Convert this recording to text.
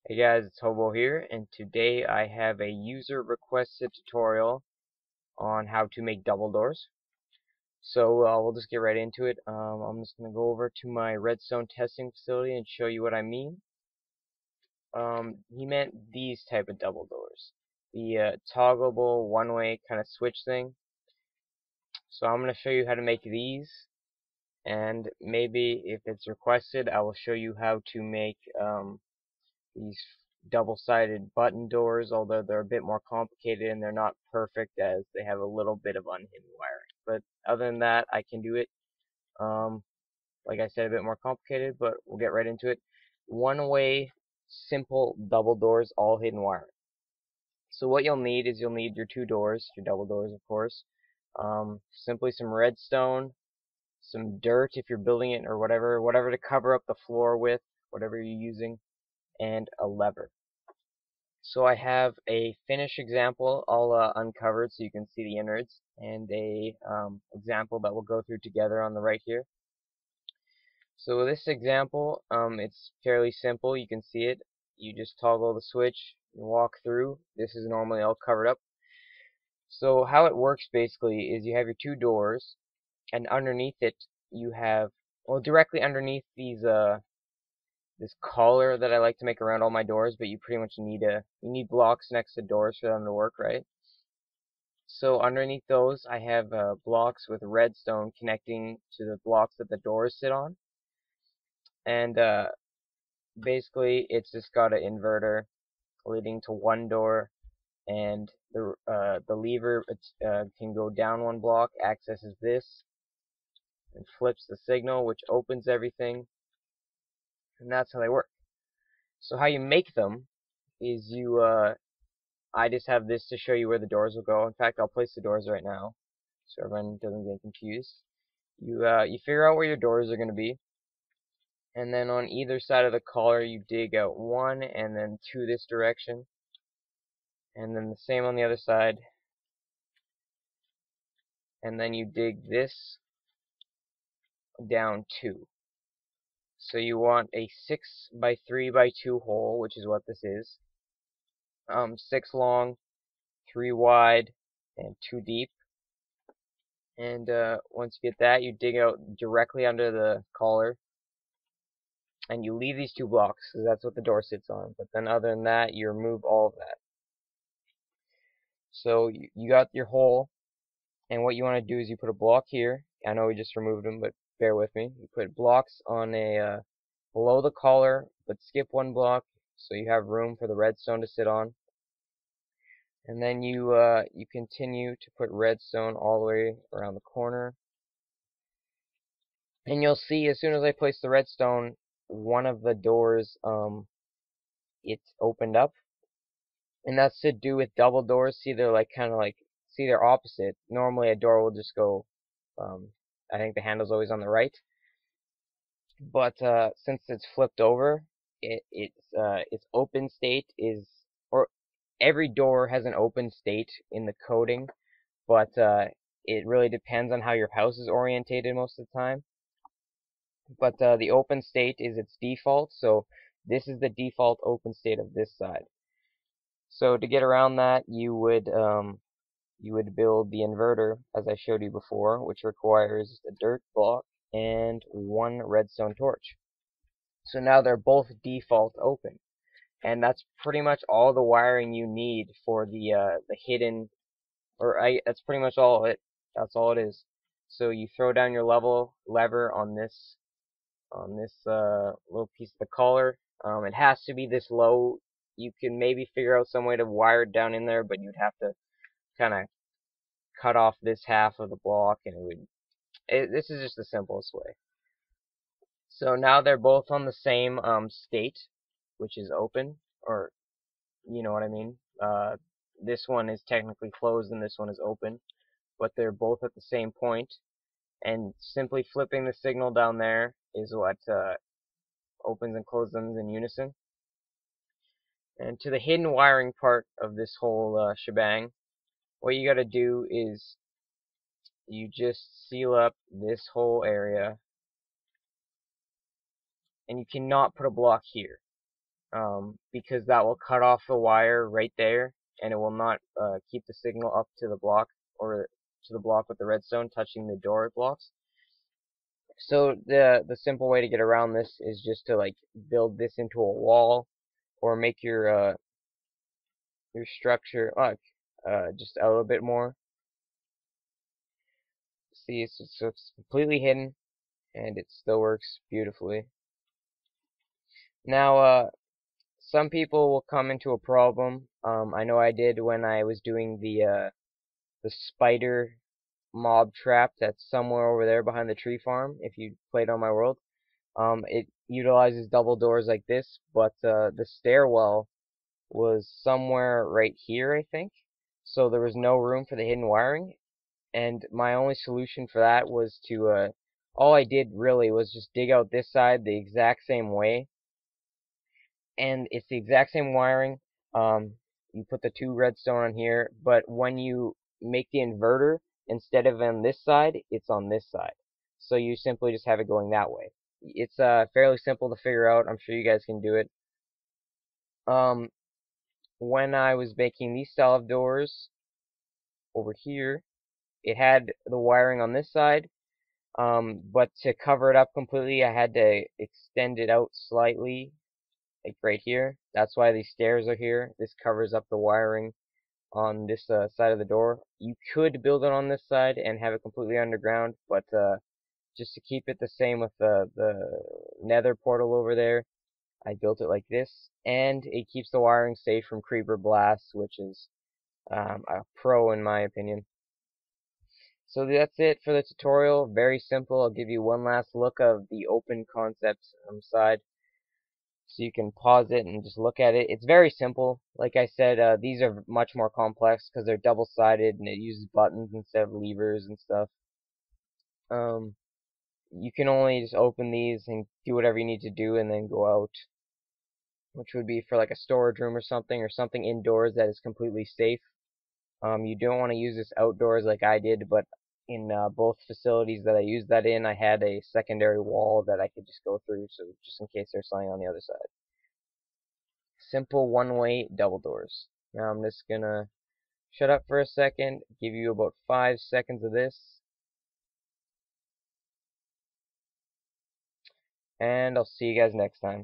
Hey guys, it's Hobo here, and today I have a user requested tutorial on how to make double doors. So we'll just get right into it. I'm just going to go over to my redstone testing facility and show you what I mean. He meant these type of double doors. The toggleable one-way kind of switch thing. So I'm going to show you how to make these, and maybe if it's requested, I will show you how to make these double-sided button doors, although they're a bit more complicated and they're not perfect as they have a little bit of unhidden wiring. But other than that, I can do it. Like I said, a bit more complicated, but we'll get right into it. One-way, simple double doors, all hidden wiring. So what you'll need is you'll need your two doors, your double doors, of course. Simply some redstone, some dirt if you're building it, or whatever to cover up the floor with, whatever you're using, and a lever. So I have a finished example all uncovered so you can see the innards, and a example that we'll go through together on the right here. So this example, it's fairly simple. You can see it. You just toggle the switch, you walk through. This is normally all covered up. So how it works basically is you have your two doors, and underneath it you have, well, directly underneath these this collar that I like to make around all my doors, but you pretty much need you need blocks next to doors for them to work, right? So underneath those I have blocks with redstone connecting to the blocks that the doors sit on, and basically it's just got an inverter leading to one door, and the lever can go down one block, accesses this, and flips the signal, which opens everything, and that's how they work. So how you make them is I just have this to show you where the doors will go. In fact, I'll place the doors right now so everyone doesn't get confused. You figure out where your doors are going to be, and then on either side of the collar you dig out one and then two this direction, and then the same on the other side, and then you dig this down two. So you want a 6 by 3 by 2 hole, which is what this is. 6 long, 3 wide, and 2 deep. And once you get that, you dig out directly under the collar, and you leave these two blocks because that's what the door sits on. But then other than that, you remove all of that. So you got your hole, and what you want to do is you put a block here. I know we just removed them, but bear with me. You put blocks on a below the collar, but skip one block so you have room for the redstone to sit on. And then you continue to put redstone all the way around the corner. And you'll see as soon as I place the redstone, one of the doors it's opened up, and that's to do with double doors. See, they're see, they're opposite. Normally a door will just go, I think the handle's always on the right, but since it's flipped over, its open state is, or every door has an open state in the coding, but it really depends on how your house is orientated most of the time. But the open state is its default, so this is the default open state of this side. So to get around that, you would build the inverter as I showed you before, which requires a dirt block and one redstone torch. So now they're both default open, and that's pretty much all the wiring you need for the hidden, that's pretty much all it. That's all it is. So you throw down your lever on this little piece of the collar. It has to be this low. You can maybe figure out some way to wire it down in there, but you'd have to kind of cut off this half of the block, and this is just the simplest way. So now they're both on the same state, which is open, or you know what I mean. This one is technically closed and this one is open, but they're both at the same point, and simply flipping the signal down there is what opens and closes them in unison. And to the hidden wiring part of this whole shebang, what you gotta do is you just seal up this whole area, and you cannot put a block here. because that will cut off the wire right there, and it will not keep the signal up to the block, or to the block with the redstone touching the door blocks. So the simple way to get around this is just to like build this into a wall, or make your structure just a little bit more. See, it's completely hidden, and it still works beautifully. Now, some people will come into a problem. I know I did when I was doing the spider mob trap that's somewhere over there behind the tree farm. If you played on my world, it utilizes double doors like this, but the stairwell was somewhere right here, I think. So there was no room for the hidden wiring, and my only solution for that was to all I did really was just dig out this side the exact same way, and it's the exact same wiring. You put the two redstone on here, but when you make the inverter, instead of on this side, it's on this side. So you simply just have it going that way. It's fairly simple to figure out. I'm sure you guys can do it. When I was making these style of doors over here, it had the wiring on this side, but to cover it up completely, I had to extend it out slightly, like right here. That's why these stairs are here. This covers up the wiring on this side of the door. You could build it on this side and have it completely underground, but just to keep it the same with the nether portal over there, I built it like this, and it keeps the wiring safe from creeper blasts, which is a pro in my opinion. So that's it for the tutorial. Very simple. I'll give you one last look of the open concept side, so you can pause it and just look at it. It's very simple. Like I said, these are much more complex because they're double-sided and it uses buttons instead of levers and stuff. You can only just open these and do whatever you need to do and then go out, which would be for like a storage room or something indoors that is completely safe. You don't want to use this outdoors like I did, but in both facilities that I used that in, I had a secondary wall that I could just go through, so just in case there's something on the other side. Simple one-way double doors. Now I'm just gonna shut up for a second, give you about 5 seconds of this, and I'll see you guys next time.